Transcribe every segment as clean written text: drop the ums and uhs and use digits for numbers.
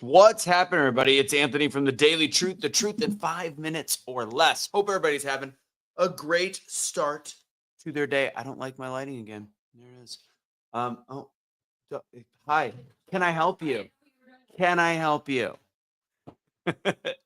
What's happening, everybody? It's Anthony from the Daily Truth, the truth in 5 minutes or less. Hope everybody's having a great start to their day. I don't like my lighting again. There it is. Oh, hi. Can I help you? Can I help you?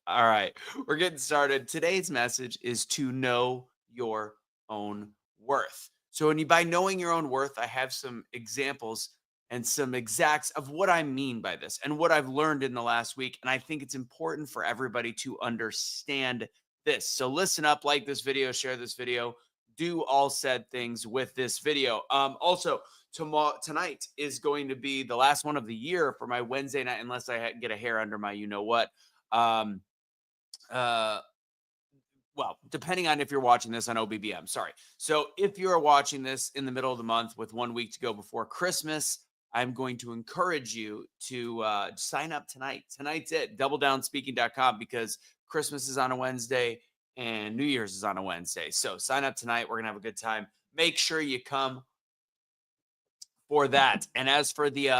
All right, we're getting started. Today's message is to know your own worth. So, by knowing your own worth, I have some examples and some exacts of what I mean by this and what I've learned in the last week. And I think it's important for everybody to understand this. So, listen up, like this video, share this video, do all said things with this video. Also, tonight is going to be the last one of the year for my Wednesday night, unless I get a hair under my you know what. um uh well, depending on if you're watching this on OBBM, sorry. So if you're watching this in the middle of the month with 1 week to go before Christmas, I'm going to encourage you to sign up tonight. Tonight's it, doubledownspeaking.com, because Christmas is on a Wednesday and New Year's is on a Wednesday. So sign up tonight. We're going to have a good time. Make sure you come for that. And as for the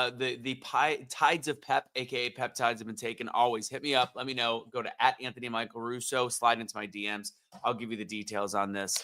tides of pep, aka peptides, have been taken, always hit me up. Let me know. Go to @AnthonyMichaelRusso. Slide into my DMs. I'll give you the details on this.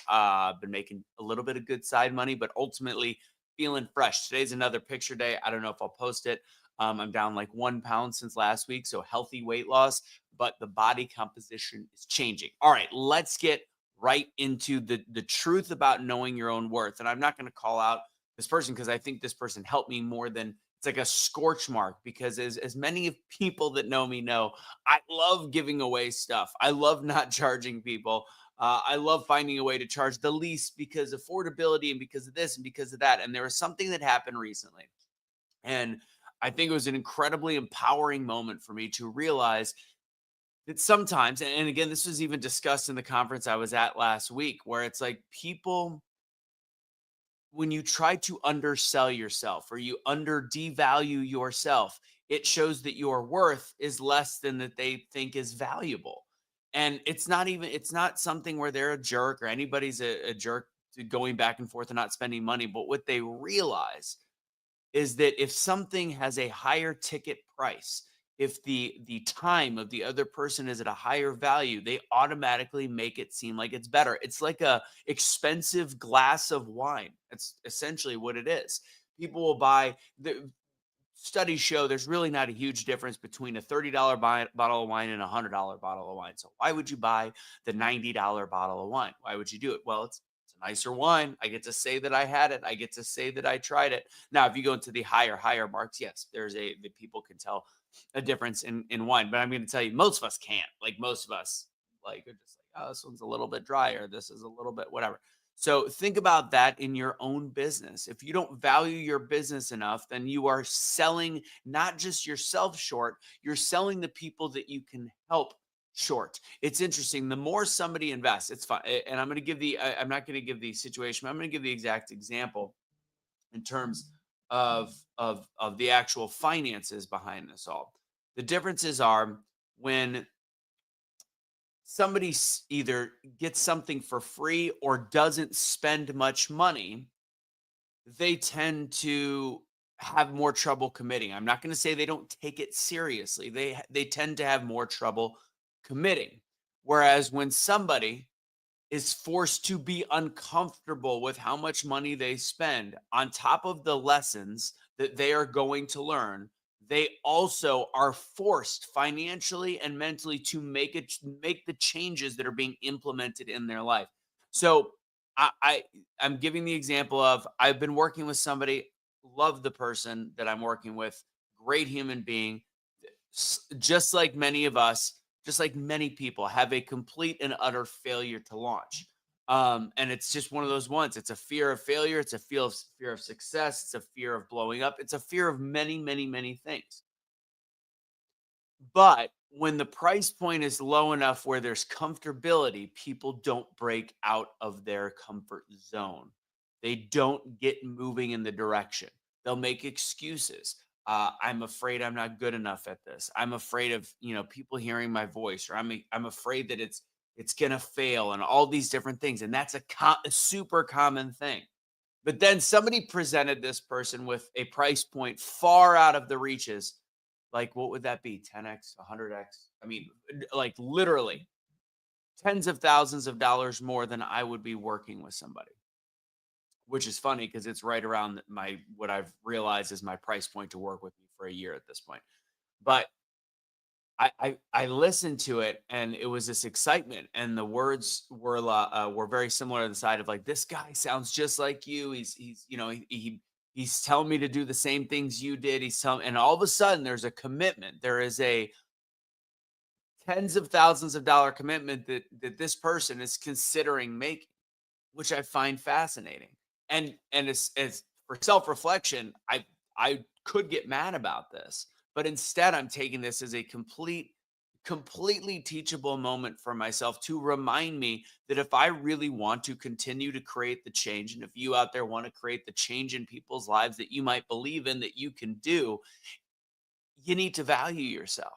Been making a little bit of good side money, but ultimately feeling fresh. Today's another picture day. I don't know if I'll post it. I'm down like 1 pound since last week, so healthy weight loss, but the body composition is changing. All right, let's get right into the truth about knowing your own worth. And I'm not going to call out this person because I think this person helped me more than it's like a scorch mark, because as many of people that know me know, I love giving away stuff. I love not charging people. I love finding a way to charge the least because affordability and because of this and because of that. And there was something that happened recently. And I think it was an incredibly empowering moment for me to realize that sometimes, and again, this was even discussed in the conference I was at last week, where it's like people, when you try to undersell yourself or you devalue yourself, it shows that your worth is less than that they think is valuable. And it's not something where they're a jerk or anybody's a jerk to going back and forth and not spending money. But what they realize is that if something has a higher ticket price, if the time of the other person is at a higher value, they automatically make it seem like it's better. It's like a expensive glass of wine. That's essentially what it is. People will buy the studies show there's really not a huge difference between a $30 bottle of wine and a $100 bottle of wine. So why would you buy the $90 bottle of wine? Why would you do it? Well, it's a nicer wine. I get to say that I had it. I get to say that I tried it. Now, if you go into the higher marks, yes, the people can tell a difference in wine. But I'm going to tell you, most of us can't. Like most of us, like are just like, oh, this one's a little bit drier. This is a little bit whatever. So think about that in your own business. If you don't value your business enough, then you are selling not just yourself short, you're selling the people that you can help short. It's interesting. The more somebody invests, it's fine. And I'm going to give I'm not going to give the situation, but I'm going to give the exact example in terms of the actual finances behind this all. The differences are when somebody either gets something for free or doesn't spend much money, they tend to have more trouble committing. I'm not going to say they don't take it seriously. They tend to have more trouble committing. Whereas when somebody is forced to be uncomfortable with how much money they spend on top of the lessons that they are going to learn, they also are forced financially and mentally to make the changes that are being implemented in their life. So I'm giving the example of, I've been working with somebody, love the person that I'm working with, great human being, just like many of us, just like many people, have a complete and utter failure to launch. And it's just one of those ones. It's a fear of failure. It's a fear of success. It's a fear of blowing up. It's a fear of many, many, many things. But when the price point is low enough where there's comfortability, people don't break out of their comfort zone. They don't get moving in the direction. They'll make excuses. I'm afraid I'm not good enough at this. I'm afraid of people hearing my voice, or I'm afraid that it's gonna fail, and all these different things. And that's a super common thing. But then somebody presented this person with a price point far out of the reaches, like, what would that be? 10x, 100x? I mean, like literally tens of thousands of dollars more than I would be working with somebody, which is funny because it's right around my what I've realized is my price point to work with me for a year at this point. But I listened to it and it was this excitement and the words were very similar to the side of like, this guy sounds just like you. He's you know he's telling me to do the same things you did. He's telling, and all of a sudden there's a commitment. There is a tens of thousands of dollar commitment that this person is considering making, which I find fascinating. And as for self-reflection, I could get mad about this, but instead I'm taking this as a completely teachable moment for myself to remind me that if I really want to continue to create the change, and if you out there want to create the change in people's lives that you might believe in that you can do, you need to value yourself.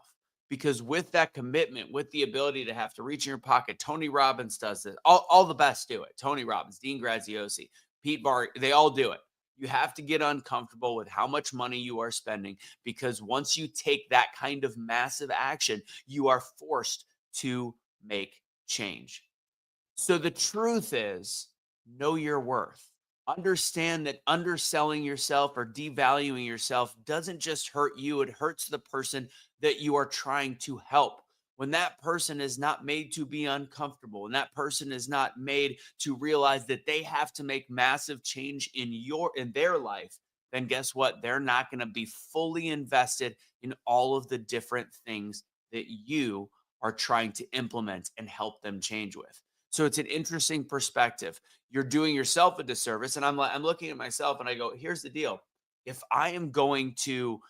Because with that commitment, with the ability to have to reach in your pocket, Tony Robbins does this. All the best do it. Tony Robbins, Dean Graziosi, Pete Bart, they all do it. You have to get uncomfortable with how much money you are spending, because once you take that kind of massive action, you are forced to make change. So the truth is, know your worth. Understand that underselling yourself or devaluing yourself doesn't just hurt you, it hurts the person that you are trying to help. When that person is not made to be uncomfortable, and that person is not made to realize that they have to make massive change in their life, then guess what? They're not going to be fully invested in all of the different things that you are trying to implement and help them change with. So it's an interesting perspective. You're doing yourself a disservice. And I'm looking at myself and I go, here's the deal. If I am going to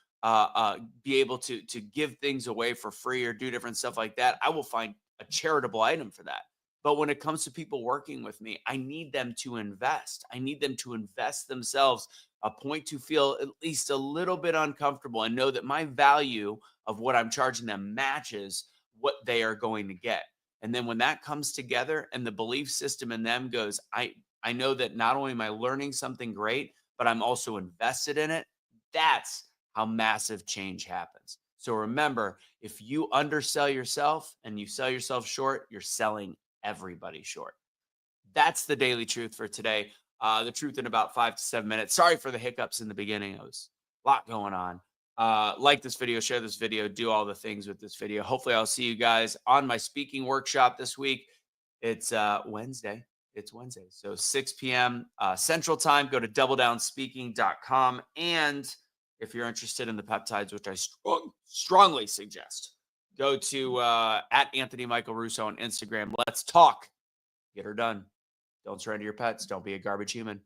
be able to give things away for free or do different stuff like that, I will find a charitable item for that. But when it comes to people working with me, I need them to invest. I need them to invest themselves a point to feel at least a little bit uncomfortable and know that my value of what I'm charging them matches what they are going to get. And then when that comes together and the belief system in them goes, I know that not only am I learning something great, but I'm also invested in it. That's how massive change happens. So remember, if you undersell yourself and you sell yourself short, you're selling everybody short. That's the daily truth for today. The truth in about 5 to 7 minutes. Sorry for the hiccups in the beginning. It was a lot going on. Like this video, share this video, do all the things with this video. Hopefully, I'll see you guys on my speaking workshop this week. It's Wednesday. It's Wednesday. So 6 p.m. Central Time. Go to doubledownspeaking.com. And if you're interested in the peptides, which I strongly suggest, go to at Anthony Michael Russo on Instagram. Let's talk. Get her done. Don't surrender your pets. Don't be a garbage human.